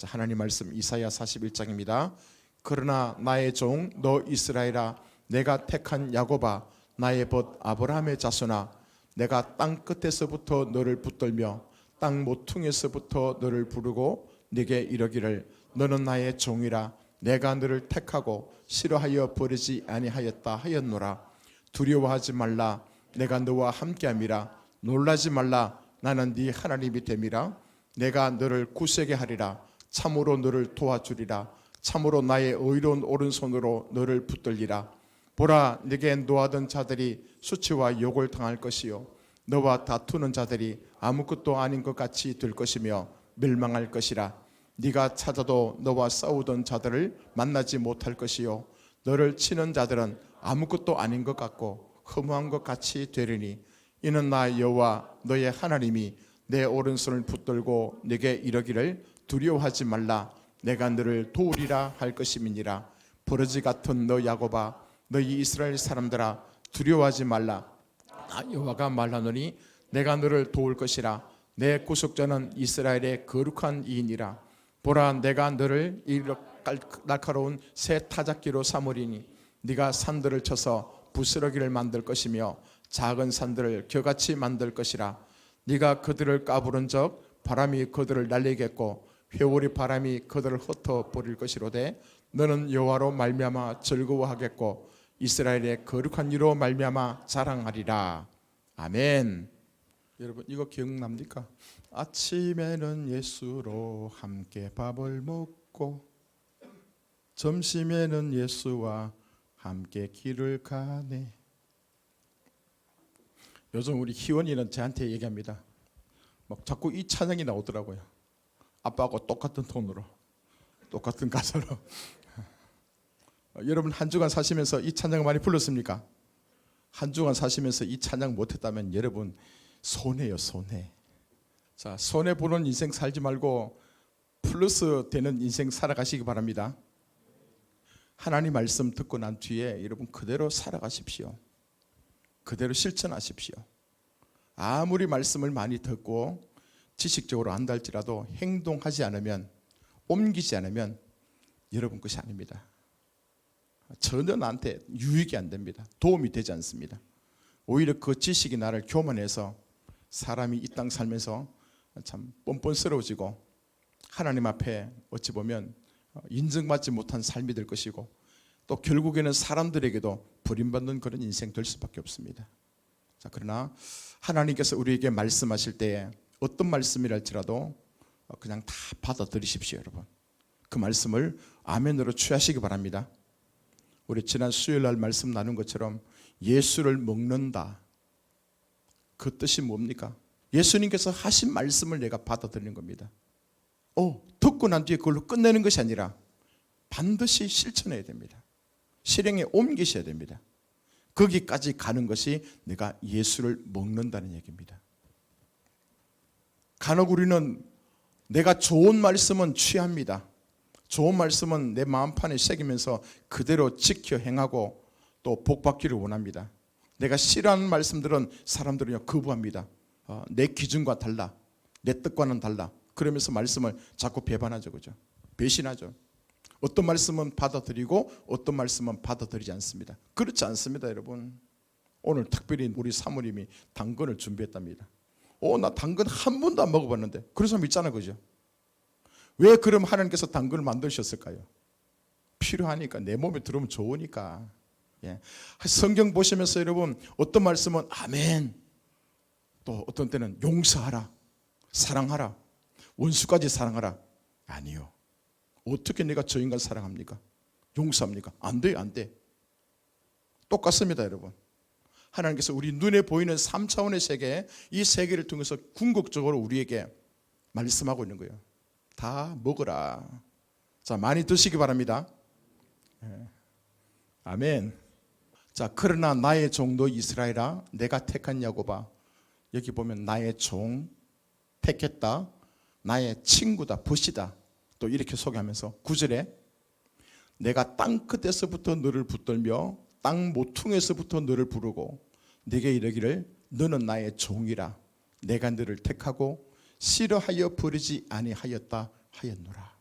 자, 하나님 말씀 이사야 41장입니다. 그러나 나의 종 너 이스라엘아, 내가 택한 야곱아, 나의 벗 아브라함의 자손아, 내가 땅 끝에서부터 너를 붙들며 땅 모퉁이에서부터 너를 부르고 네게 이르기를 너는 나의 종이라. 내가 너를 택하고 싫어하여 버리지 아니하였다 하였노라. 두려워하지 말라. 내가 너와 함께함이라. 놀라지 말라. 나는 네 하나님이 됨이라. 내가 너를 굳세게 하리라. 참으로 너를 도와주리라. 참으로 나의 의로운 오른손으로 너를 붙들리라. 보라, 네게 노하던 자들이 수치와 욕을 당할 것이요 너와 다투는 자들이 아무것도 아닌 것 같이 될 것이며 멸망할 것이라. 네가 찾아도 너와 싸우던 자들을 만나지 못할 것이요 너를 치는 자들은 아무것도 아닌 것 같고 허무한 것 같이 되리니 이는 나 여호와 너의 하나님이 내 오른손을 붙들고 네게 이르기를 두려워하지 말라. 내가 너를 도우리라 할 것임이니라. 버러지 같은 너 야곱아, 너희 이스라엘 사람들아, 두려워하지 말라. 나 여호와가 말하노니 내가 너를 도울 것이라. 내 구속자는 이스라엘의 거룩한 이인이라. 보라, 내가 너를 이 날카로운 새 타작기로 삼으리니 네가 산들을 쳐서 부스러기를 만들 것이며 작은 산들을 겨같이 만들 것이라. 네가 그들을 까부른 적 바람이 그들을 날리겠고 회오리 바람이 그들을 흩어 버릴 것이로되 너는 여호와로 말미암아 즐거워하겠고 이스라엘의 거룩한 이로 말미암아 자랑하리라. 아멘. 여러분 이거 기억납니까? 아침에는 예수로 함께 밥을 먹고 점심에는 예수와 함께 길을 가네. 요즘 우리 희원이는 저한테 얘기합니다. 막 자꾸 이 찬양이 나오더라고요. 아빠하고 똑같은 톤으로, 똑같은 가사로. 여러분 한 주간 사시면서 이 찬양을 많이 불렀습니까? 한 주간 사시면서 이 찬양 못했다면 여러분 손해요, 손해. 자, 손해 보는 인생 살지 말고 플러스 되는 인생 살아가시기 바랍니다. 하나님 말씀 듣고 난 뒤에 여러분 그대로 살아가십시오. 그대로 실천하십시오. 아무리 말씀을 많이 듣고 지식적으로 안다 할지라도 행동하지 않으면, 옮기지 않으면 여러분 것이 아닙니다. 전혀 나한테 유익이 안 됩니다. 도움이 되지 않습니다. 오히려 그 지식이 나를 교만해서 사람이 이 땅 살면서 참 뻔뻔스러워지고 하나님 앞에 어찌 보면 인정받지 못한 삶이 될 것이고 또 결국에는 사람들에게도 버림받는 그런 인생 될 수밖에 없습니다. 자, 그러나 하나님께서 우리에게 말씀하실 때에 어떤 말씀이랄지라도 그냥 다 받아들이십시오, 여러분. 그 말씀을 아멘으로 취하시기 바랍니다. 우리 지난 수요일 날 말씀 나눈 것처럼 예수를 먹는다. 그 뜻이 뭡니까? 예수님께서 하신 말씀을 내가 받아들이는 겁니다. 듣고 난 뒤에 그걸로 끝내는 것이 아니라 반드시 실천해야 됩니다. 실행에 옮기셔야 됩니다. 거기까지 가는 것이 내가 예수를 먹는다는 얘기입니다. 간혹 우리는 내가 좋은 말씀은 취합니다. 좋은 말씀은 내 마음판에 새기면서 그대로 지켜 행하고 또 복받기를 원합니다. 내가 싫어하는 말씀들은 사람들은 거부합니다. 내 기준과 달라, 내 뜻과는 달라. 그러면서 말씀을 자꾸 배반하죠, 그죠? 배신하죠. 어떤 말씀은 받아들이고 어떤 말씀은 받아들이지 않습니다. 그렇지 않습니다, 여러분. 오늘 특별히 우리 사모님이 당근을 준비했답니다. 나 당근 한 번도 안 먹어봤는데. 그런 사람 있잖아요, 그죠? 왜 그럼 하나님께서 당근을 만드셨을까요? 필요하니까, 내 몸에 들어오면 좋으니까. 예. 성경 보시면서 여러분 어떤 말씀은 아멘, 또 어떤 때는 용서하라, 사랑하라, 원수까지 사랑하라. 아니요. 어떻게 내가 저 인간 사랑합니까? 용서합니까? 안 돼요, 안 돼. 똑같습니다, 여러분. 하나님께서 우리 눈에 보이는 3차원의 세계, 이 세계를 통해서 궁극적으로 우리에게 말씀하고 있는 거예요. 다 먹어라. 자, 많이 드시기 바랍니다. 네. 아멘. 자, 그러나 나의 종도 이스라엘아, 내가 택한 야곱아. 여기 보면 나의 종, 택했다, 나의 친구다, 벗이다. 또 이렇게 소개하면서 9절에 내가 땅 끝에서부터 너를 붙들며 땅 모퉁이에서부터 너를 부르고 네게 이르기를 너는 나의 종이라. 내가 너를 택하고 싫어하여 버리지 아니하였다 하였노라.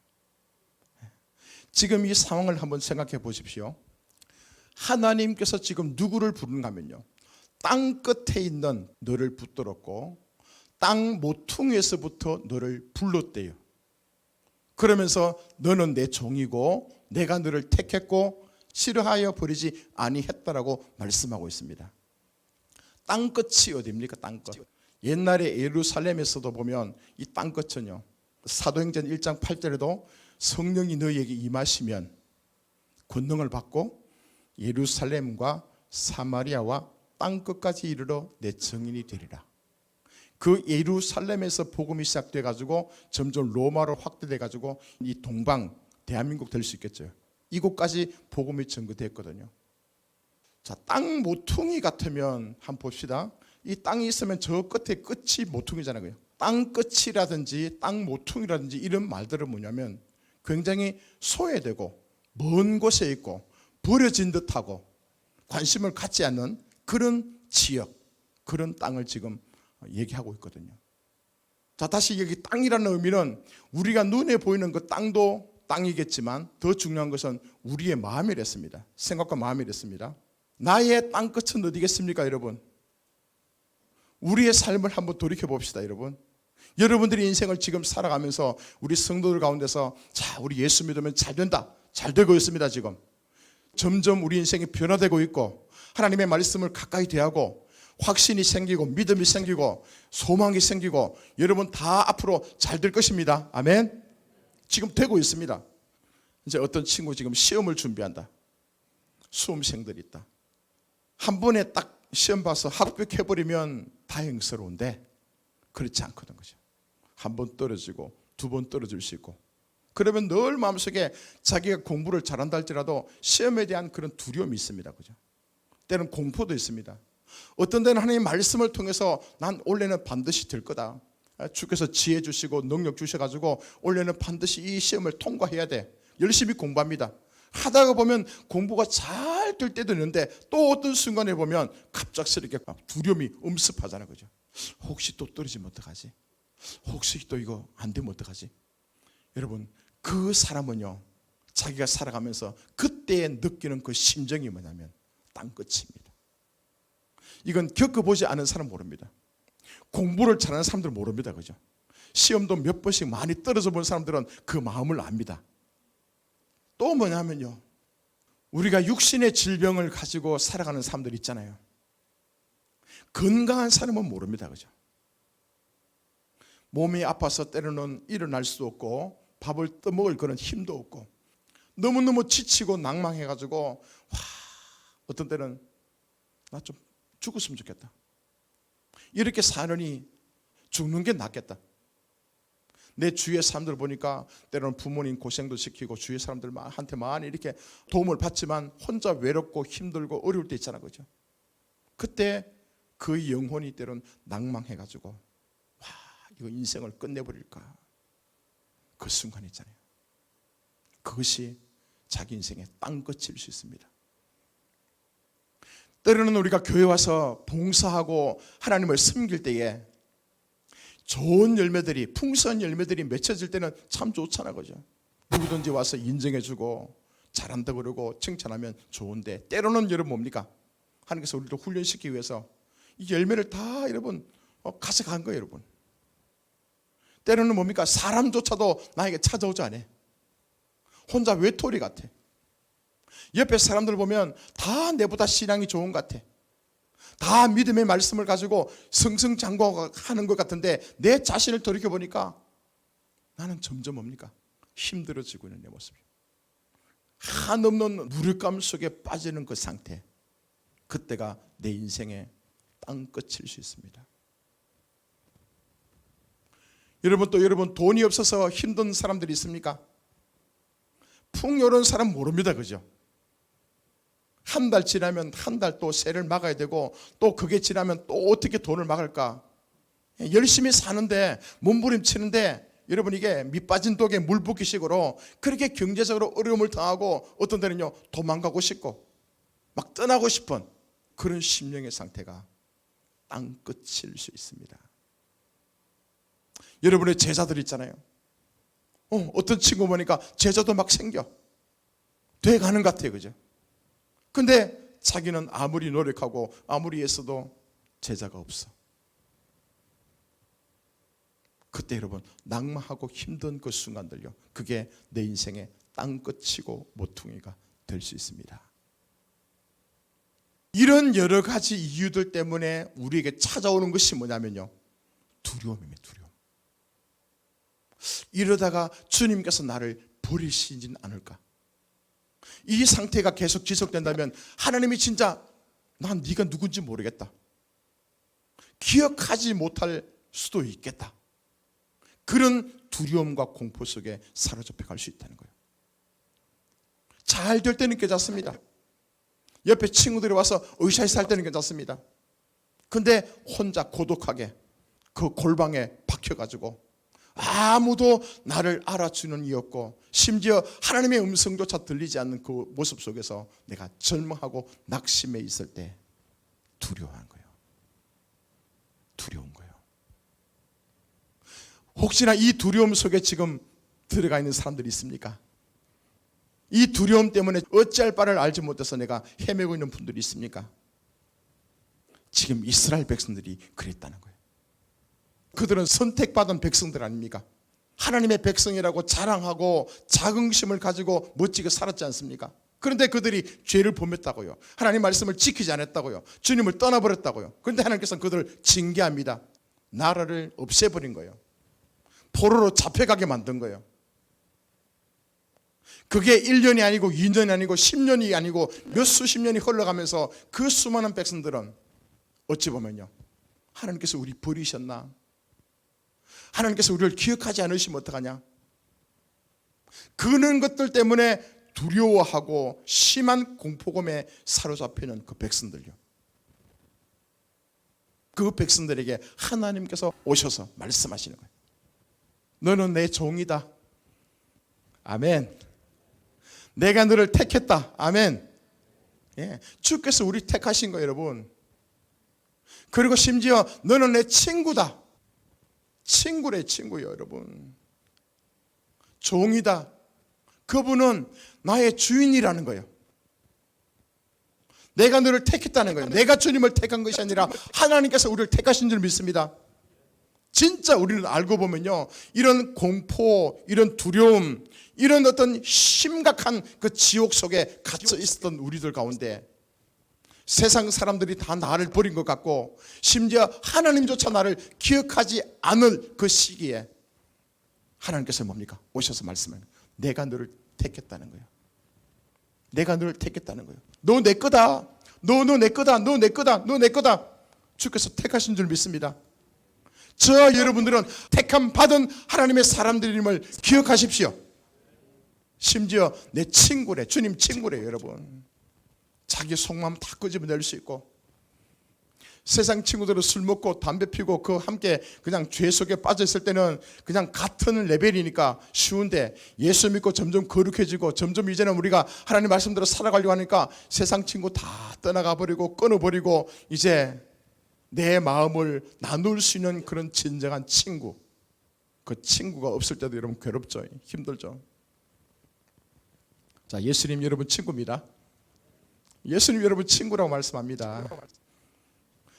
지금 이 상황을 한번 생각해 보십시오. 하나님께서 지금 누구를 부르는가 하면요, 땅 끝에 있는 너를 붙들었고 땅 모퉁이에서부터 너를 불렀대요. 그러면서 너는 내 종이고 내가 너를 택했고 싫어하여 버리지 아니했다라고 말씀하고 있습니다. 땅끝이 어디입니까? 땅끝. 옛날에 예루살렘에서도 보면 이 땅끝은요, 사도행전 1장 8절에도 성령이 너희에게 임하시면 권능을 받고 예루살렘과 사마리아와 땅끝까지 이르러 내 증인이 되리라. 그 예루살렘에서 복음이 시작돼 가지고 점점 로마로 확대돼 가지고 이 동방 대한민국 될 수 있겠죠. 이곳까지 복음이 전거됐거든요. 자, 땅 모퉁이 같으면 한번 봅시다. 이 땅이 있으면 저 끝에 끝이 모퉁이잖아요. 땅 끝이라든지 땅 모퉁이라든지 이런 말들은 뭐냐면 굉장히 소외되고 먼 곳에 있고 버려진 듯하고 관심을 갖지 않는 그런 지역, 그런 땅을 지금 얘기하고 있거든요. 자, 다시 여기 땅이라는 의미는 우리가 눈에 보이는 그 땅도 땅이겠지만 더 중요한 것은 우리의 마음이랬습니다. 생각과 마음이랬습니다. 나의 땅끝은 어디겠습니까, 여러분? 우리의 삶을 한번 돌이켜 봅시다, 여러분. 여러분들이 인생을 지금 살아가면서 우리 성도들 가운데서 자, 우리 예수 믿으면 잘 된다, 잘 되고 있습니다. 지금 점점 우리 인생이 변화되고 있고 하나님의 말씀을 가까이 대하고 확신이 생기고 믿음이 생기고 소망이 생기고 여러분 다 앞으로 잘 될 것입니다. 아멘. 지금 되고 있습니다. 이제 어떤 친구 지금 시험을 준비한다. 수험생들이 있다. 한 번에 딱 시험 봐서 합격해버리면 다행스러운데 그렇지 않거든, 그죠? 한 번 떨어지고 두 번 떨어질 수 있고, 그러면 늘 마음속에 자기가 공부를 잘한다 할지라도 시험에 대한 그런 두려움이 있습니다, 그죠? 때는 공포도 있습니다. 어떤 데는 하나님의 말씀을 통해서 난 올해는 반드시 될 거다, 주께서 지혜 주시고 능력 주셔가지고 올해는 반드시 이 시험을 통과해야 돼, 열심히 공부합니다. 하다가 보면 공부가 잘 될 때도 있는데 또 어떤 순간에 보면 갑작스럽게 두려움이 엄습하잖아요, 그죠? 혹시 또 떨어지면 어떡하지? 혹시 또 이거 안 되면 어떡하지? 여러분, 그 사람은요, 자기가 살아가면서 그때 느끼는 그 심정이 뭐냐면 땅끝입니다. 이건 겪어보지 않은 사람 모릅니다. 공부를 잘하는 사람들 모릅니다, 그죠? 시험도 몇 번씩 많이 떨어져 본 사람들은 그 마음을 압니다. 또 뭐냐면요, 우리가 육신의 질병을 가지고 살아가는 사람들 있잖아요. 건강한 사람은 모릅니다, 그죠? 몸이 아파서 때로는 일어날 수도 없고 밥을 떠먹을 그런 힘도 없고 너무너무 지치고 낭망해가지고 어떤 때는 나 좀 죽었으면 좋겠다, 이렇게 사느니 죽는 게 낫겠다. 내 주위의 사람들 보니까 때로는 부모님 고생도 시키고 주위의 사람들한테 많이 이렇게 도움을 받지만 혼자 외롭고 힘들고 어려울 때 있잖아, 그죠? 그때 그 영혼이 때로는 낭망해가지고 이거 인생을 끝내버릴까, 그 순간 있잖아요. 그것이 자기 인생의 땅끝일 수 있습니다. 때로는 우리가 교회 와서 봉사하고 하나님을 섬길 때에 좋은 열매들이, 풍성한 열매들이 맺혀질 때는 참 좋잖아, 그죠? 누구든지 와서 인정해주고 잘한다 그러고 칭찬하면 좋은데, 때로는 여러분 뭡니까? 하나님께서 우리를 훈련시키기 위해서 이 열매를 다 여러분 가져간 거예요, 여러분. 때로는 뭡니까? 사람조차도 나에게 찾아오지 않아. 혼자 외톨이 같아. 옆에 사람들 보면 다 내보다 신앙이 좋은 것 같아. 다 믿음의 말씀을 가지고 승승장구하는 것 같은데 내 자신을 돌이켜보니까 나는 점점 뭡니까? 힘들어지고 있는 내 모습이에요. 한없는 무력감 속에 빠지는 그 상태, 그때가 내 인생의 땅끝일 수 있습니다. 여러분, 또 여러분 돈이 없어서 힘든 사람들이 있습니까? 풍요로운 사람 모릅니다, 그죠? 한 달 지나면 한 달 또 세를 막아야 되고 또 그게 지나면 또 어떻게 돈을 막을까? 열심히 사는데 몸부림치는데 여러분 이게 밑 빠진 독에 물 붓기식으로 그렇게 경제적으로 어려움을 당하고 어떤 데는요 도망가고 싶고 막 떠나고 싶은 그런 심령의 상태가 땅끝일 수 있습니다. 여러분의 제자들 있잖아요. 어떤 친구 보니까 제자도 막 생겨. 돼가는 것 같아요. 그죠? 근데 자기는 아무리 노력하고 아무리 애써도 제자가 없어. 그때 여러분 낙마하고 힘든 그 순간들요, 그게 내 인생의 땅끝이고 모퉁이가 될 수 있습니다. 이런 여러 가지 이유들 때문에 우리에게 찾아오는 것이 뭐냐면요, 두려움입니다. 두려움. 이러다가 주님께서 나를 버리시진 않을까? 이 상태가 계속 지속된다면 하나님이 진짜 난 네가 누군지 모르겠다, 기억하지 못할 수도 있겠다, 그런 두려움과 공포 속에 사로잡혀 갈 수 있다는 거예요. 잘 될 때는 괜찮습니다. 옆에 친구들이 와서 의사에서 할 때는 괜찮습니다. 근데 혼자 고독하게 그 골방에 박혀가지고 아무도 나를 알아주는 이 없고 심지어 하나님의 음성조차 들리지 않는 그 모습 속에서 내가 절망하고 낙심해 있을 때 두려워한 거예요. 두려운 거예요. 혹시나 이 두려움 속에 지금 들어가 있는 사람들이 있습니까? 이 두려움 때문에 어찌할 바를 알지 못해서 내가 헤매고 있는 분들이 있습니까? 지금 이스라엘 백성들이 그랬다는 거예요. 그들은 선택받은 백성들 아닙니까? 하나님의 백성이라고 자랑하고 자긍심을 가지고 멋지게 살았지 않습니까? 그런데 그들이 죄를 범했다고요. 하나님 말씀을 지키지 않았다고요. 주님을 떠나버렸다고요. 그런데 하나님께서는 그들을 징계합니다. 나라를 없애버린 거예요. 포로로 잡혀가게 만든 거예요. 그게 1년이 아니고 2년이 아니고 10년이 아니고 몇 수십 년이 흘러가면서 그 수많은 백성들은 어찌 보면요, 하나님께서 우리 버리셨나? 하나님께서 우리를 기억하지 않으시면 어떡하냐? 그런 것들 때문에 두려워하고 심한 공포감에 사로잡히는 그 백성들요, 그 백성들에게 하나님께서 오셔서 말씀하시는 거예요. 너는 내 종이다. 아멘. 내가 너를 택했다. 아멘. 예, 주께서 우리 택하신 거예요, 여러분. 그리고 심지어 너는 내 친구다. 친구래, 친구요, 여러분. 종이다. 그분은 나의 주인이라는 거예요. 내가 너를 택했다는 거예요. 내가 주님을 택한 것이 아니라 하나님께서 우리를 택하신 줄 믿습니다. 진짜 우리는 알고 보면요, 이런 공포, 이런 두려움, 이런 어떤 심각한 그 지옥 속에 갇혀 있었던 우리들 가운데 세상 사람들이 다 나를 버린 것 같고 심지어 하나님조차 나를 기억하지 않을 그 시기에 하나님께서 뭡니까? 오셔서 말씀해요. 내가 너를 택했다는 거예요. 내가 너를 택했다는 거예요. 너 내 거다. 너 내 거다. 너 내 거다. 너 내 거다. 주께서 택하신 줄 믿습니다. 저와 여러분들은 택함 받은 하나님의 사람들임을 기억하십시오. 심지어 내 친구래, 주님 친구래요, 여러분. 자기 속마음 다 끄집어낼 수 있고, 세상 친구들은 술 먹고 담배 피고 그 함께 그냥 죄 속에 빠져 있을 때는 그냥 같은 레벨이니까 쉬운데, 예수 믿고 점점 거룩해지고 점점 이제는 우리가 하나님 말씀대로 살아가려고 하니까 세상 친구 다 떠나가 버리고 끊어버리고 이제 내 마음을 나눌 수 있는 그런 진정한 친구, 그 친구가 없을 때도 여러분 괴롭죠. 힘들죠. 자, 예수님 여러분 친구입니다. 예수님 여러분 친구라고 말씀합니다.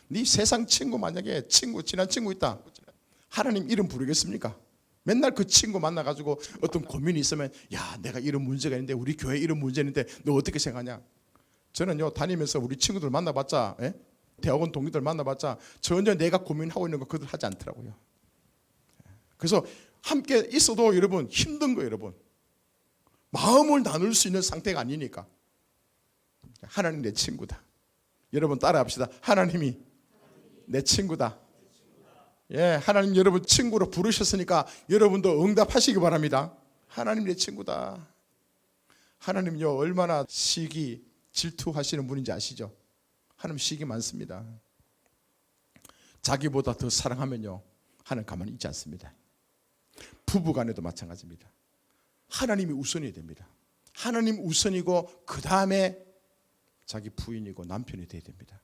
네 세상 친구 만약에 친한 친구 있다, 하나님 이름 부르겠습니까? 맨날 그 친구 만나가지고 어떤 고민이 있으면, 야, 내가 이런 문제가 있는데, 우리 교회 이런 문제 있는데 너 어떻게 생각하냐? 저는요, 다니면서 우리 친구들 만나봤자, 대학원 동기들 만나봤자 전혀 내가 고민하고 있는 거 그들 하지 않더라고요. 그래서 함께 있어도 여러분 힘든 거예요, 여러분. 마음을 나눌 수 있는 상태가 아니니까. 하나님 내 친구다. 여러분 따라합시다. 하나님이 내 친구다. 예, 하나님 여러분 친구로 부르셨으니까 여러분도 응답하시기 바랍니다. 하나님 내 친구다. 하나님요, 얼마나 시기 질투하시는 분인지 아시죠? 하나님 시기 많습니다. 자기보다 더 사랑하면요, 하나님 가만히 있지 않습니다. 부부간에도 마찬가지입니다. 하나님이 우선이 됩니다. 하나님 우선이고 그 다음에 자기 부인이고 남편이 돼야 됩니다.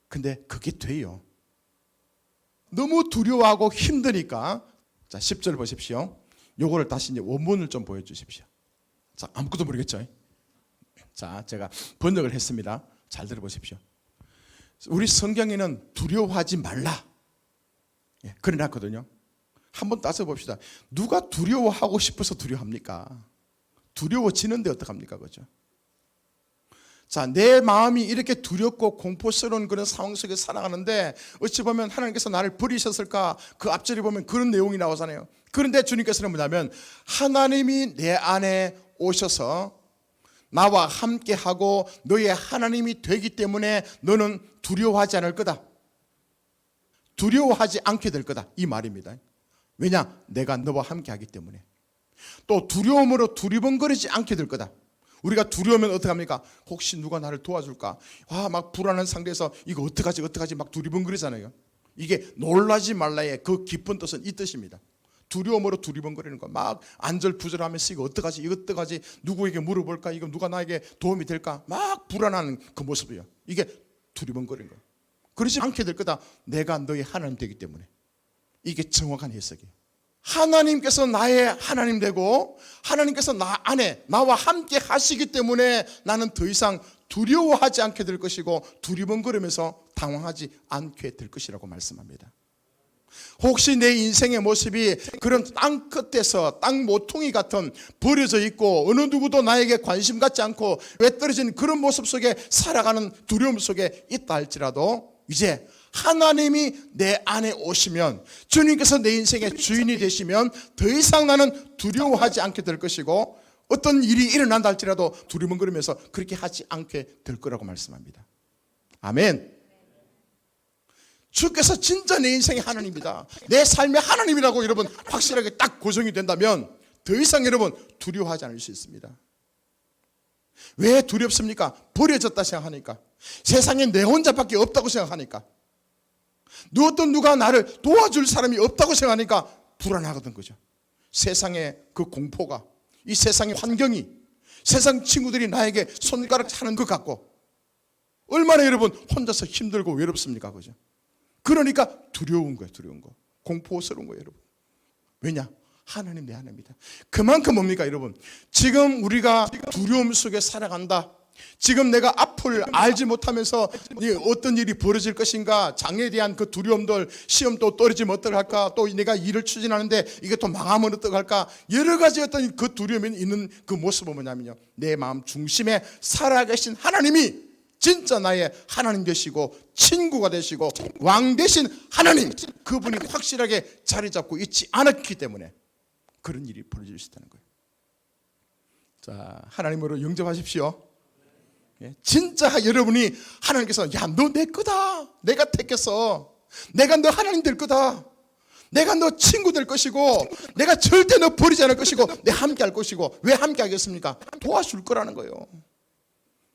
근데 그게 돼요. 너무 두려워하고 힘드니까. 자, 10절 보십시오. 요거를 다시 이제 원문을 좀 보여주십시오. 자, 아무것도 모르겠죠? 자, 제가 번역을 했습니다. 잘 들어보십시오. 우리 성경에는 두려워하지 말라 그래놨거든요. 한번 따져봅시다. 누가 두려워하고 싶어서 두려워합니까? 두려워지는데 어떡합니까? 그죠? 자, 내 마음이 이렇게 두렵고 공포스러운 그런 상황 속에 살아가는데 어찌 보면 하나님께서 나를 버리셨을까? 그 앞절에 보면 그런 내용이 나오잖아요. 그런데 주님께서는 뭐냐면 하나님이 내 안에 오셔서 나와 함께하고 너의 하나님이 되기 때문에 너는 두려워하지 않을 거다. 두려워하지 않게 될 거다. 이 말입니다. 왜냐? 내가 너와 함께하기 때문에. 또 두려움으로 두리번거리지 않게 될 거다. 우리가 두려우면 어떡합니까? 혹시 누가 나를 도와줄까? 막 불안한 상태에서 이거 어떡하지 막 두리번거리잖아요. 이게 놀라지 말라의 그 깊은 뜻은 이 뜻입니다. 두려움으로 두리번거리는 거, 막 안절부절하면서 이거 어떡하지 누구에게 물어볼까? 이거 누가 나에게 도움이 될까? 막 불안한 그 모습이에요. 이게 두리번거리는 거예요. 그러지 않게 될 거다. 내가 너의 하나님 되기 때문에. 이게 정확한 해석이에요. 하나님께서 나의 하나님 되고 하나님께서 나 안에 나와 함께 하시기 때문에 나는 더 이상 두려워하지 않게 될 것이고 두리번거리면서 당황하지 않게 될 것이라고 말씀합니다. 혹시 내 인생의 모습이 그런 땅 끝에서 땅 모퉁이 같은 버려져 있고 어느 누구도 나에게 관심 갖지 않고 왜 떨어진 그런 모습 속에 살아가는 두려움 속에 있다 할지라도 이제 하나님이 내 안에 오시면 주님께서 내 인생의 주인이 되시면 더 이상 나는 두려워하지 않게 될 것이고 어떤 일이 일어난다 할지라도 두리번거리면서 그렇게 하지 않게 될 거라고 말씀합니다. 아멘. 주께서 진짜 내 인생의 하나님이다, 내 삶의 하나님이라고 여러분 확실하게 딱 고정이 된다면 더 이상 여러분 두려워하지 않을 수 있습니다. 왜 두렵습니까? 버려졌다 생각하니까, 세상에 내 혼자밖에 없다고 생각하니까, 어떤 누가 나를 도와줄 사람이 없다고 생각하니까 불안하거든. 그죠? 세상의 그 공포가, 이 세상의 환경이, 세상 친구들이 나에게 손가락 차는 것 같고 얼마나 여러분 혼자서 힘들고 외롭습니까? 그죠? 그러니까 두려운 거예요. 두려운 거, 공포스러운 거예요. 여러분 왜냐? 하나님 내 하나님이다. 그만큼 뭡니까 여러분? 지금 우리가 두려움 속에 살아간다, 지금 내가 앞을 알지 못하면서 어떤 일이 벌어질 것인가, 장래에 대한 그 두려움들, 시험 또 떨어지면 어떡할까, 또 내가 일을 추진하는데 이게 또 망하면 어떡할까, 여러 가지 어떤 그 두려움이 있는 그 모습은 뭐냐면요, 내 마음 중심에 살아계신 하나님이 진짜 나의 하나님 되시고 친구가 되시고 왕 되신 하나님, 그분이 확실하게 자리 잡고 있지 않았기 때문에 그런 일이 벌어질 수 있다는 거예요. 자, 하나님으로 영접하십시오. 진짜 여러분이 하나님께서 야, 너 내 거다, 내가 택했어, 내가 너 하나님 될 거다, 내가 너 친구 될 것이고 내가 절대 너 버리지 않을 것이고 내 함께 할 것이고, 왜 함께 하겠습니까? 도와줄 거라는 거예요.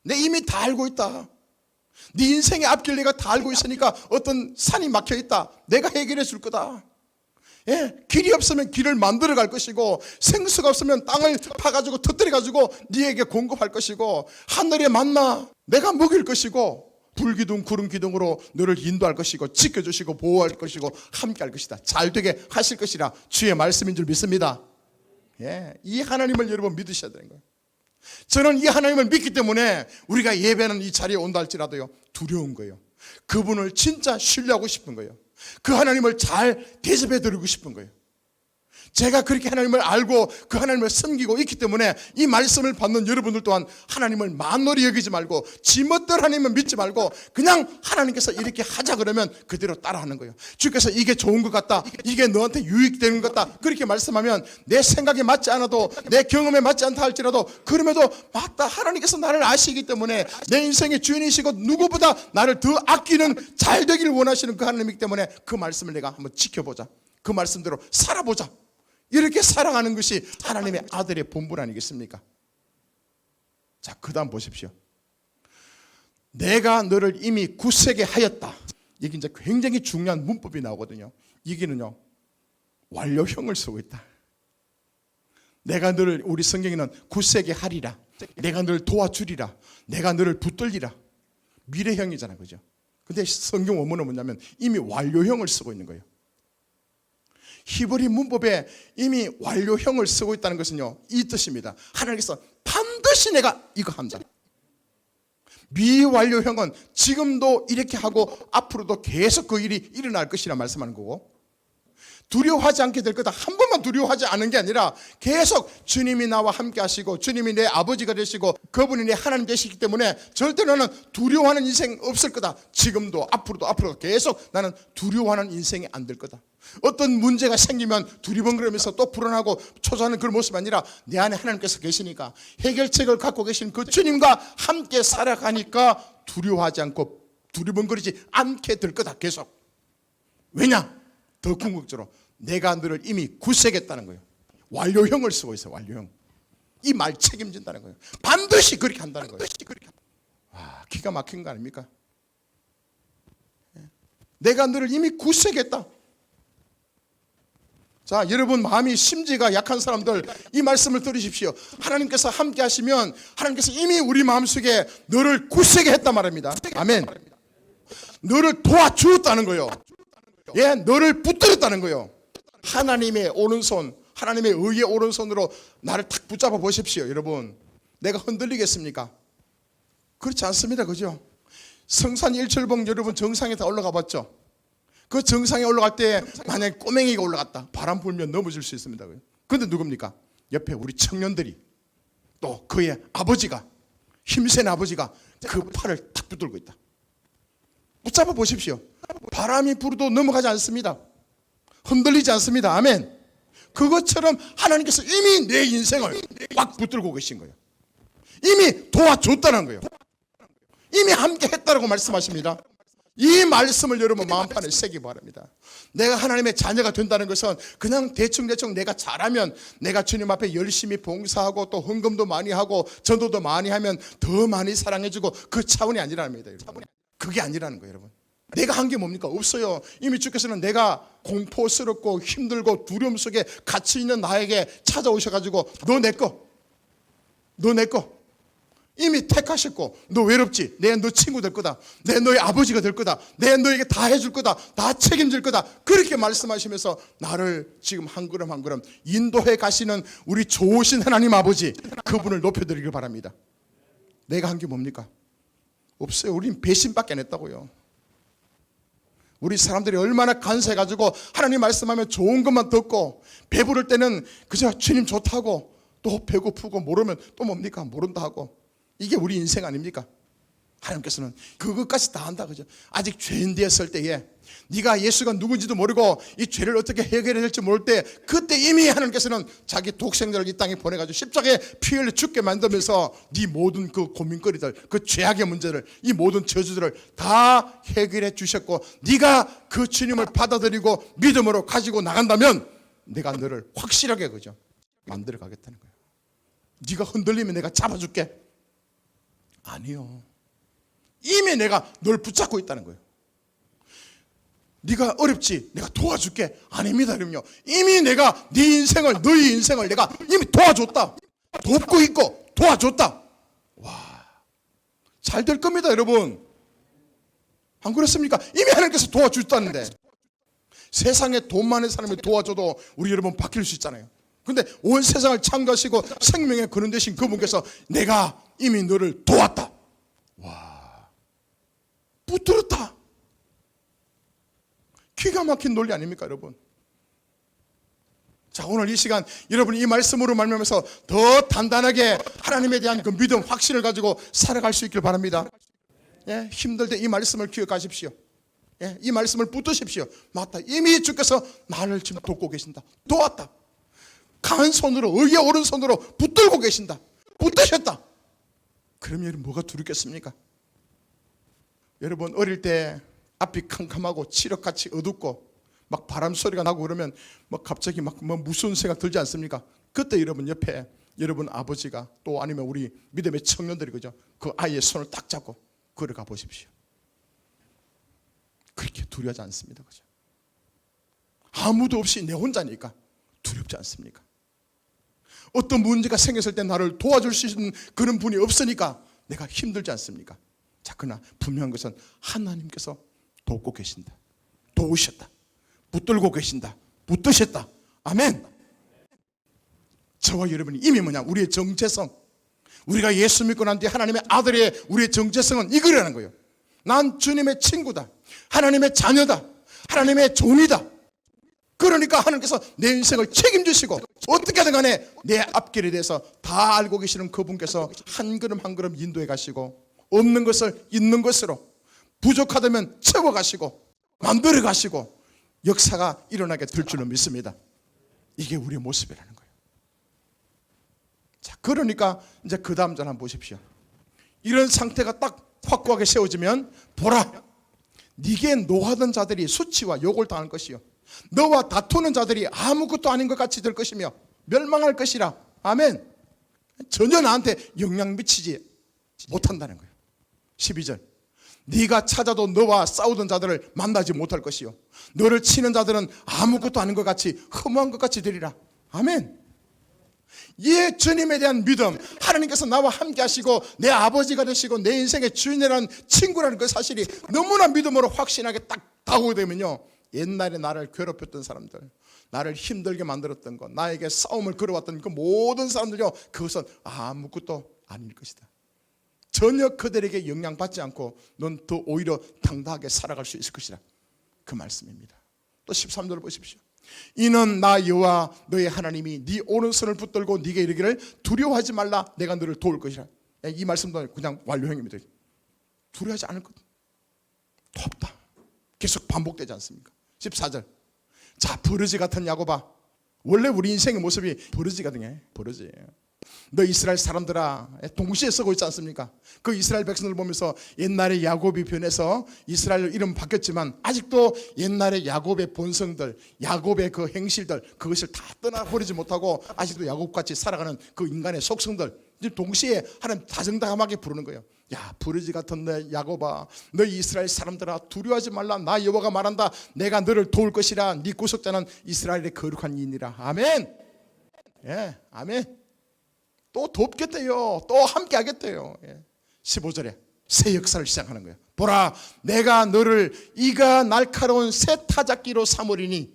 내 이미 다 알고 있다. 네 인생의 앞길 내가 다 알고 있으니까 어떤 산이 막혀 있다, 내가 해결해 줄 거다. 길이 없으면 길을 만들어 갈 것이고, 생수가 없으면 땅을 파가지고 터뜨려 가지고 네에게 공급할 것이고, 하늘의 만나 내가 먹일 것이고, 불기둥 구름기둥으로 너를 인도할 것이고 지켜주시고 보호할 것이고 함께 할 것이다. 잘 되게 하실 것이라 주의 말씀인 줄 믿습니다. 이 하나님을 여러분 믿으셔야 되는 거예요. 저는 이 하나님을 믿기 때문에 우리가 예배하는 이 자리에 온다 할지라도요 두려운 거예요. 그분을 진짜 신뢰하고 싶은 거예요. 그 하나님을 잘 대접해 드리고 싶은 거예요. 제가 그렇게 하나님을 알고 그 하나님을 섬기고 있기 때문에 이 말씀을 받는 여러분들 또한 하나님을 만홀히 여기지 말고 지멋대로 하나님을 믿지 말고 그냥 하나님께서 이렇게 하자 그러면 그대로 따라하는 거예요. 주께서 이게 좋은 것 같다, 이게 너한테 유익되는 것 같다, 그렇게 말씀하면 내 생각에 맞지 않아도, 내 경험에 맞지 않다 할지라도 그럼에도 맞다, 하나님께서 나를 아시기 때문에 내 인생의 주인이시고 누구보다 나를 더 아끼는, 잘 되기를 원하시는 그 하나님이기 때문에 그 말씀을 내가 한번 지켜보자, 그 말씀대로 살아보자, 이렇게 사랑하는 것이 하나님의 아들의 본분 아니겠습니까? 자, 그 다음 보십시오. 내가 너를 이미 굳세게 하였다. 이게 이제 굉장히 중요한 문법이 나오거든요. 이게는요 완료형을 쓰고 있다. 내가 너를, 우리 성경에는 굳세게 하리라, 내가 너를 도와주리라, 내가 너를 붙들리라, 미래형이잖아요. 그죠? 근데 성경 원문은 뭐냐면 이미 완료형을 쓰고 있는 거예요. 히브리 문법에 이미 완료형을 쓰고 있다는 것은요 이 뜻입니다. 하나님께서 반드시 내가 이거 한다. 미완료형은 지금도 이렇게 하고 앞으로도 계속 그 일이 일어날 것이라 말씀하는 거고, 두려워하지 않게 될 거다. 한 번만 두려워하지 않은 게 아니라 계속 주님이 나와 함께 하시고 주님이 내 아버지가 되시고 그분이 내 하나님 되시기 때문에 절대 나는 두려워하는 인생 없을 거다. 지금도 앞으로도 계속 나는 두려워하는 인생이 안 될 거다. 어떤 문제가 생기면 두리번거리면서 또 불안하고 초조하는 그런 모습이 아니라 내 안에 하나님께서 계시니까 해결책을 갖고 계신 그 주님과 함께 살아가니까 두려워하지 않고 두리번거리지 않게 될 거다. 계속. 왜냐? 더 궁극적으로 내가 너를 이미 구세겠다는 거예요. 완료형을 쓰고 있어요. 완료형. 이 말 책임진다는 거예요. 반드시 그렇게 한다는 거예요. 와, 기가 막힌 거 아닙니까? 내가 너를 이미 구세겠다. 자, 여러분 마음이 심지가 약한 사람들 이 말씀을 들으십시오. 하나님께서 함께 하시면 하나님께서 이미 우리 마음속에 너를 굳세게 했단 말입니다. 아멘. 너를 도와주었다는 거예요. 예, 너를 붙들었다는 거예요. 하나님의 오른손, 하나님의 의의 오른손으로 나를 탁 붙잡아 보십시오. 여러분, 내가 흔들리겠습니까? 그렇지 않습니다. 그죠? 성산 일출봉 여러분 정상에 다 올라가 봤죠? 그 정상에 올라갈 때 만약에 꼬맹이가 올라갔다, 바람 불면 넘어질 수 있습니다. 그런데 누굽니까? 옆에 우리 청년들이, 또 그의 아버지가, 힘센 아버지가 그 팔을 탁 붙들고 있다. 붙잡아 보십시오. 바람이 불어도 넘어가지 않습니다. 흔들리지 않습니다. 아멘. 그것처럼 하나님께서 이미 내 인생을 꽉 붙들고 계신 거예요. 이미 도와줬다는 거예요. 이미 함께 했다라고 말씀하십니다. 이 말씀을 여러분 마음판에 새기기 바랍니다. 내가 하나님의 자녀가 된다는 것은 그냥 대충 내가 잘하면, 내가 주님 앞에 열심히 봉사하고 또 헌금도 많이 하고 전도도 많이 하면 더 많이 사랑해주고 그 차원이 아니랍니다. 그게 아니라는 거예요. 여러분, 내가 한 게 뭡니까? 없어요. 이미 주께서는 내가 공포스럽고 힘들고 두려움 속에 갇혀 있는 나에게 찾아오셔가지고 너 내 거 이미 택하셨고, 너 외롭지? 내가 너 친구 될 거다. 내가 너의 아버지가 될 거다. 내가 너에게 다 해줄 거다. 다 책임질 거다. 그렇게 말씀하시면서 나를 지금 한 걸음 한 걸음 인도해 가시는 우리 좋으신 하나님 아버지, 그분을 높여드리길 바랍니다. 내가 한 게 뭡니까? 없어요. 우린 배신밖에 안 했다고요. 우리 사람들이 얼마나 간세가지고 하나님 말씀하면 좋은 것만 듣고, 배부를 때는 그저 주님 좋다고, 또 배고프고 모르면 또 뭡니까? 모른다 하고. 이게 우리 인생 아닙니까? 하나님께서는 그것까지 다 한다. 그죠? 아직 죄인 되었을 때에, 네가 예수가 누군지도 모르고 이 죄를 어떻게 해결해야 될지 모를 때, 그때 이미 하나님께서는 자기 독생자를 이 땅에 보내가지고 십자가에 피 흘려 죽게 만들면서 네 모든 그 고민거리들, 그 죄악의 문제를, 이 모든 저주들을 다 해결해 주셨고, 네가 그 주님을 받아들이고 믿음으로 가지고 나간다면 내가 너를 확실하게, 그죠, 만들어 가겠다는 거예요. 네가 흔들리면 내가 잡아줄게. 아니요. 이미 내가 널 붙잡고 있다는 거예요. 네가 어렵지? 내가 도와줄게. 아닙니다. 그럼요. 이미 내가 네 인생을, 너희 인생을 내가 이미 도와줬다. 돕고 있고 도와줬다. 와, 잘 될 겁니다, 여러분. 안 그렇습니까? 이미 하나님께서 도와주셨다는데. 세상에 돈 많은 사람을 도와줘도 우리 여러분 바뀔 수 있잖아요. 근데 온 세상을 창조하시고 생명의 근원 되신 그분께서 내가 이미 너를 도왔다. 와, 붙들었다. 기가 막힌 논리 아닙니까, 여러분? 자, 오늘 이 시간 여러분이 이 말씀으로 말미암아서 더 단단하게 하나님에 대한 그 믿음, 확신을 가지고 살아갈 수 있길 바랍니다. 예, 힘들 때 이 말씀을 기억하십시오. 예, 이 말씀을 붙드십시오. 맞다. 이미 주께서 나를 지금 돕고 계신다. 도왔다. 강한 손으로, 의의 오른손으로 붙들고 계신다. 붙드셨다. 그러면 여러분 뭐가 두렵겠습니까? 여러분 어릴 때 앞이 캄캄하고 칠흑같이 어둡고 막 바람 소리가 나고 그러면 뭐 갑자기 막 뭐 무서운 생각 들지 않습니까? 그때 여러분 옆에 여러분 아버지가, 또 아니면 우리 믿음의 청년들이, 그죠, 그 아이의 손을 딱 잡고 걸어가 보십시오. 그렇게 두려워하지 않습니다. 그죠? 아무도 없이 내 혼자니까 두렵지 않습니까? 어떤 문제가 생겼을 때 나를 도와줄 수 있는 그런 분이 없으니까 내가 힘들지 않습니까? 자, 그러나 분명한 것은 하나님께서 돕고 계신다. 도우셨다. 붙들고 계신다. 붙드셨다. 아멘. 저와 여러분이 이미 뭐냐? 우리의 정체성, 우리가 예수 믿고 난 뒤에 하나님의 아들의 우리의 정체성은 이거라는 거예요. 난 주님의 친구다, 하나님의 자녀다, 하나님의 종이다. 그러니까 하나님께서 내 인생을 책임지시고 어떻게든 간에 내 앞길에 대해서 다 알고 계시는 그분께서 한 걸음 한 걸음 인도해 가시고, 없는 것을 있는 것으로, 부족하다면 채워 가시고, 만들어 가시고 역사가 일어나게 될 줄로 믿습니다. 이게 우리의 모습이라는 거예요. 자, 그러니까 이제 그 다음 절 한번 보십시오. 이런 상태가 딱 확고하게 세워지면, 보라, 네게 노하던 자들이 수치와 욕을 당할 것이요, 너와 다투는 자들이 아무것도 아닌 것 같이 될 것이며 멸망할 것이라. 아멘. 전혀 나한테 영향 미치지 못한다는 거예요. 12절, 네가 찾아도 너와 싸우던 자들을 만나지 못할 것이요, 너를 치는 자들은 아무것도 아닌 것 같이 허무한 것 같이 되리라. 아멘. 이 주님에 대한 믿음, 하나님께서 나와 함께 하시고 내 아버지가 되시고 내 인생의 주인이라는 친구라는 그 사실이 너무나 믿음으로 확신하게 딱 다가오되면요, 옛날에 나를 괴롭혔던 사람들, 나를 힘들게 만들었던 것, 나에게 싸움을 걸어왔던 그 모든 사람들요, 그것은 아무것도 아닐 것이다. 전혀 그들에게 영향받지 않고 넌 더 오히려 당당하게 살아갈 수 있을 것이다. 그 말씀입니다. 또 13절을 보십시오. 이는 나 여호와 너의 하나님이 네 오른손을 붙들고 네게 이르기를 두려워하지 말라, 내가 너를 도울 것이라. 이 말씀도 그냥 완료형입니다. 두려워하지 않을 것, 덥다, 계속 반복되지 않습니까? 14절, 자, 버러지 같은 야곱아. 원래 우리 인생의 모습이 버러지거든요. 버러지예요. 너 이스라엘 사람들아, 동시에 쓰고 있지 않습니까? 그 이스라엘 백성들 보면서 옛날에 야곱이 변해서 이스라엘 이름 바뀌었지만 아직도 옛날에 야곱의 본성들, 야곱의 그 행실들, 그것을 다 떠나버리지 못하고 아직도 야곱같이 살아가는 그 인간의 속성들, 동시에 하나님 다정다감하게 부르는 거예요. 야, 버러지 같은 내 야곱아, 너 이스라엘 사람들아, 두려워하지 말라. 나 여호와가 말한다. 내가 너를 도울 것이라. 네 구속자는 이스라엘의 거룩한 이인이라. 아멘. 예, 아멘. 또 돕겠대요. 또 함께 하겠대요. 15절에 새 역사를 시작하는 거예요. 보라, 내가 너를 이가 날카로운 새 타작기로 삼으리니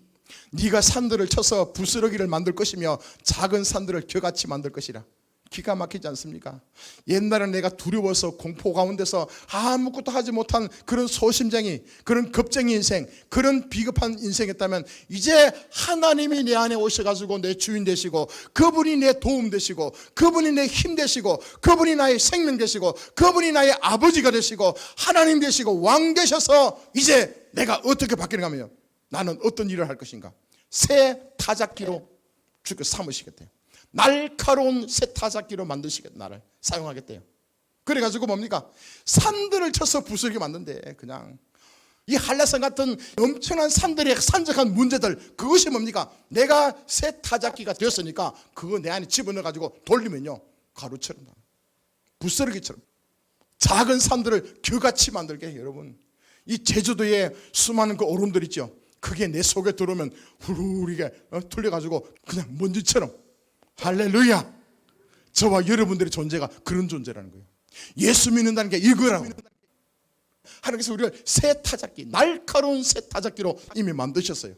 네가 산들을 쳐서 부스러기를 만들 것이며 작은 산들을 겨같이 만들 것이라. 기가 막히지 않습니까? 옛날에 내가 두려워서 공포 가운데서 아무것도 하지 못한 그런 소심쟁이, 그런 겁쟁이 인생, 그런 비겁한 인생이었다면 이제 하나님이 내 안에 오셔가지고 내 주인 되시고, 그분이 내 도움 되시고, 그분이 내 힘 되시고, 그분이 나의 생명 되시고, 그분이 나의 아버지가 되시고, 하나님 되시고, 왕 되셔서 이제 내가 어떻게 바뀌는가 하면, 나는 어떤 일을 할 것인가? 새 타작기로 주께 삼으시겠대요. 날카로운 새 타작기로 만드시겠다. 나를 사용하겠대요. 그래가지고 뭡니까? 산들을 쳐서 부스러기 만든대. 그냥 이 한라산 같은 엄청난 산들의 산적한 문제들, 그것이 뭡니까? 내가 새 타작기가 되었으니까 그거 내 안에 집어넣어가지고 돌리면요, 가루처럼, 부스러기처럼 작은 산들을 겨같이 만들게. 여러분, 이 제주도에 수많은 그 오름들 있죠. 그게 내 속에 들어오면 후루리게 뚫려가지고 그냥 먼지처럼. 할렐루야. 저와 여러분들의 존재가 그런 존재라는 거예요. 예수 믿는다는 게 이거라고. 하나님께서 우리를 새 타작기, 날카로운 새 타작기로 이미 만드셨어요.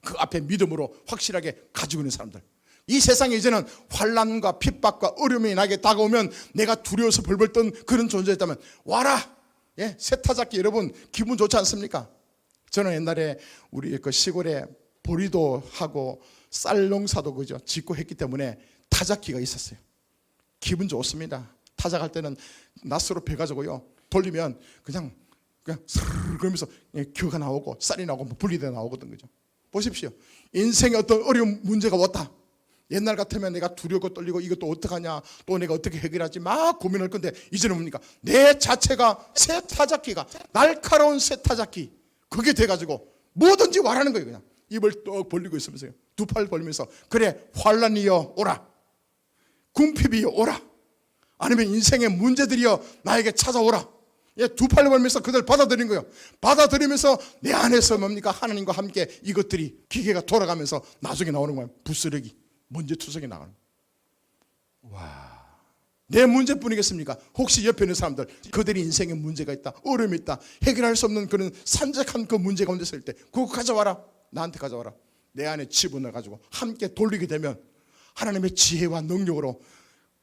그 앞에 믿음으로 확실하게 가지고 있는 사람들. 이 세상에 이제는 환난과 핍박과 어려움이 나게 다가오면 내가 두려워서 벌벌 떤 그런 존재였다면 와라. 예, 새 타작기. 여러분 기분 좋지 않습니까? 저는 옛날에 우리 그 시골에 보리도 하고 쌀 농사도 그죠 짓고 했기 때문에 타작기가 있었어요. 기분 좋습니다. 타작할 때는 낫으로 베가지고요 돌리면 그냥 스르르 그러면서 겨가 나오고 쌀이 나오고 분리돼 나오거든. 그죠? 보십시오. 인생에 어떤 어려운 문제가 왔다. 옛날 같으면 내가 두렵고 떨리고 이것도 어떡하냐, 또 내가 어떻게 해결하지 막 고민할 건데, 이제는 뭡니까? 내 자체가 새 타작기가, 날카로운 새 타작기, 그게 돼가지고 뭐든지 와라는 거예요. 그냥 입을 떡 벌리고 있으면서요, 두 팔 벌리면서, 그래 환난이여 오라, 궁핍이여 오라, 아니면 인생의 문제들이여 나에게 찾아오라. 예, 두 팔 벌리면서 그들 받아들인 거예요. 받아들이면서 내 안에서 뭡니까? 하나님과 함께 이것들이 기계가 돌아가면서 나중에 나오는 거예요. 부스러기, 먼지투성이 나가는 거예요. 와, 내 문제뿐이겠습니까? 혹시 옆에 있는 사람들, 그들이 인생에 문제가 있다, 어려움이 있다, 해결할 수 없는 그런 산적한 그 문제 가운데 있을 때 그거 가져와라, 나한테 가져와라. 내 안에 집어넣어가지고 함께 돌리게 되면 하나님의 지혜와 능력으로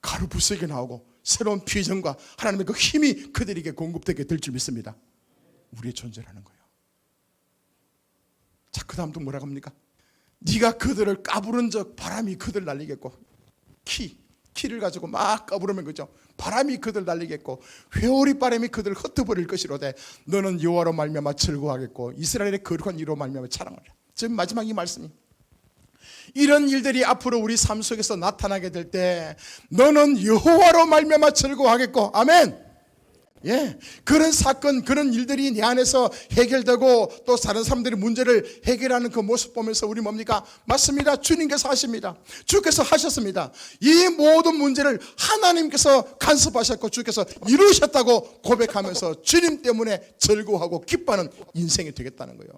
가루부스에게 나오고 새로운 비전과 하나님의 그 힘이 그들에게 공급되게 될 줄 믿습니다. 우리의 존재라는 거예요. 자, 그 다음 또 뭐라고 합니까? 네가 그들을 까부른 적 바람이 그들 날리겠고, 키를 가지고 막 까부르면 그죠? 바람이 그들 날리겠고 회오리 바람이 그들 흩어버릴 것이로되 너는 여호와로 말미암아 즐거워하겠고 이스라엘의 거룩한 이로 말미암아 자랑하리라. 지금 마지막 이 말씀이, 이런 일들이 앞으로 우리 삶 속에서 나타나게 될 때 너는 여호와로 말미암아 즐거워하겠고, 아멘. 예, 그런 사건, 그런 일들이 내 안에서 해결되고 또 다른 사람들의 문제를 해결하는 그 모습 보면서 우리 뭡니까? 맞습니다. 주님께서 하십니다. 주께서 하셨습니다. 이 모든 문제를 하나님께서 간섭하셨고 주께서 이루셨다고 고백하면서 주님 때문에 즐거워하고 기뻐하는 인생이 되겠다는 거예요.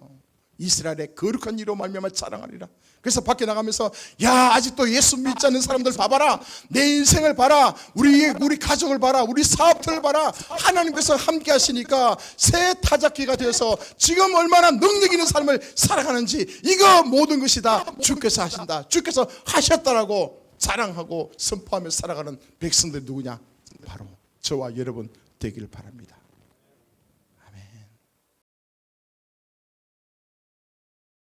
이스라엘의 거룩한 이로 말미암아 자랑하리라. 그래서 밖에 나가면서 야, 아직도 예수 믿지 않는 사람들 봐봐라, 내 인생을 봐라, 우리 가정을 봐라, 우리 사업들을 봐라, 하나님께서 함께 하시니까 새 타작기가 되어서 지금 얼마나 능력 있는 삶을 살아가는지, 이거 모든 것이 다 주께서 하신다, 주께서 하셨다라고 자랑하고 선포하며 살아가는 백성들이 누구냐? 바로 저와 여러분 되기를 바랍니다.